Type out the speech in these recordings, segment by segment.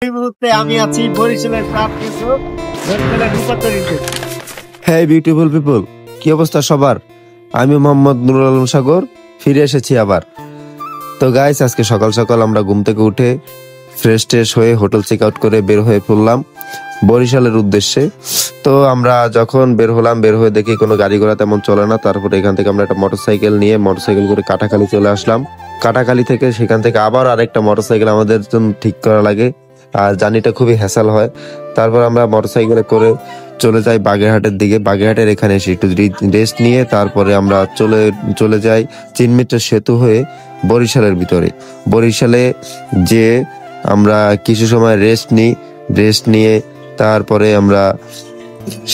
এই মুহূর্তে আমি আছি বরিশালের বরিশালের রূপান্তরীতে। হ্যাঁ বিউটিফুল পিপল, কি অবস্থা সবার? আমি মোহাম্মদ নুরুল আলম সাগর ফিরে এসেছি আবার। তো গাইস, আজকে সকাল সকাল আমরা ঘুম থেকে উঠে ফ্রেশ ট্রেশ হয়ে হোটেল চেক আউট করে বের হয়ে পড়লাম বরিশালের উদ্দেশ্যে। তো আমরা যখন বের হলাম, বের হয়ে দেখি কোনো গাড়ি ঘোড়া তেমন চলে না। তারপরে এখান থেকে আমরা একটা মোটরসাইকেল নিয়ে মোটরসাইকেল করে কাটাখালী চলে আসলাম। কাটাখালী থেকে সেখান থেকে আবার আরেকটা মোটরসাইকেল আমাদের জন্য ঠিক করা লাগে, আর জার্নিটা খুবই হ্যাসেল হয়। তারপর আমরা মোটরসাইকেলে করে চলে যাই বাগেরহাটের দিকে। বাগেরহাটের এখানে এসে একটু রেস্ট নিয়ে তারপরে আমরা চলে যাই চিনমিত্র সেতু হয়ে বরিশালের ভিতরে। বরিশালে যে আমরা কিছু সময় রেস্ট নিয়ে তারপরে আমরা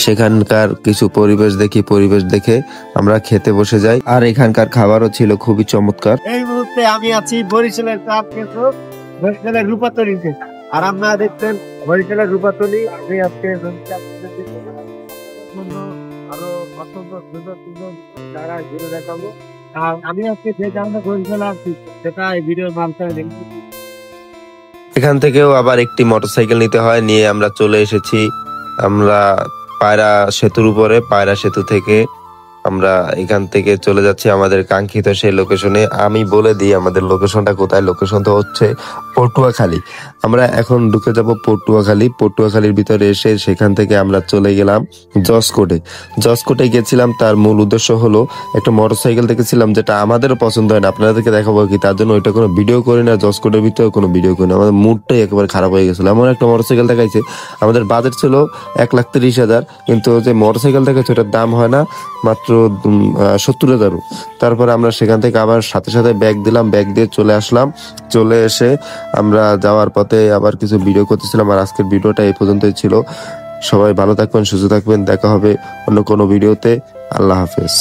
সেখানকার কিছু পরিবেশ দেখে আমরা খেতে বসে যাই। আর এখানকার খাবারও ছিল খুবই চমৎকার। এই মুহূর্তে আমি আছি বরিশালের বরিশালের রূপান্তরীতে। আর আপনারা দেখছেন বরিশালের রূপান্তরী। আমি আজকে আরো অসংখ্য সুন্দর সুন্দর জায়গা ঘুরে দেখাবো। আর আমি আজকে যে জায়গাটা বরিশালে আছি সেটা এই ভিডিওর মাধ্যমে দেখছি। এখান থেকেও আবার একটি মোটরসাইকেল নিতে হয়, নিয়ে আমরা চলে এসেছি আমরা পায়রা সেতুর উপরে। পায়রা সেতু থেকে আমরা এখান থেকে চলে যাচ্ছি আমাদের কাঙ্ক্ষিত সেই লোকেশনে। আমি বলে দিই আমাদের লোকেশনটা কোথায়। লোকেশনটা হচ্ছে পটুয়াখালী। আমরা এখন ঢুকে যাব পটুয়াখালীর ভিতরে এসে সেখান থেকে আমরা চলে গেলাম জসকোটে গেছিলাম। তার মূল উদ্দেশ্য হলো একটা মোটরসাইকেল দেখেছিলাম যেটা আমাদেরও পছন্দ হয় না, আপনাদেরকে দেখাবো কি, তার জন্য ওইটা কোনো ভিডিও করি না, জসকোটের ভিতরে কোনো ভিডিও করি না। আমাদের মুডটাই একেবারে খারাপ হয়ে গেছিল। এমন একটা মোটরসাইকেল দেখাইছে, আমাদের বাজেট ছিল 1,30,000, কিন্তু যে মোটরসাইকেল দেখাচ্ছে ওটার দাম হয় না মাত্র 70,000। তারপরে আমরা সেখান থেকে আবার সাথে সাথে ব্যাগ দিলাম, ব্যাগ দিয়ে চলে আসলাম। চলে এসে আমরা যাওয়ার পথে আবার কিছু ভিডিও করতেছিলাম। আর আজকের ভিডিওটা এই পর্যন্তই ছিল। সবাই ভালো থাকবেন, সুস্থ থাকবেন, দেখা হবে অন্য কোনো ভিডিওতে। আল্লাহ হাফেজ।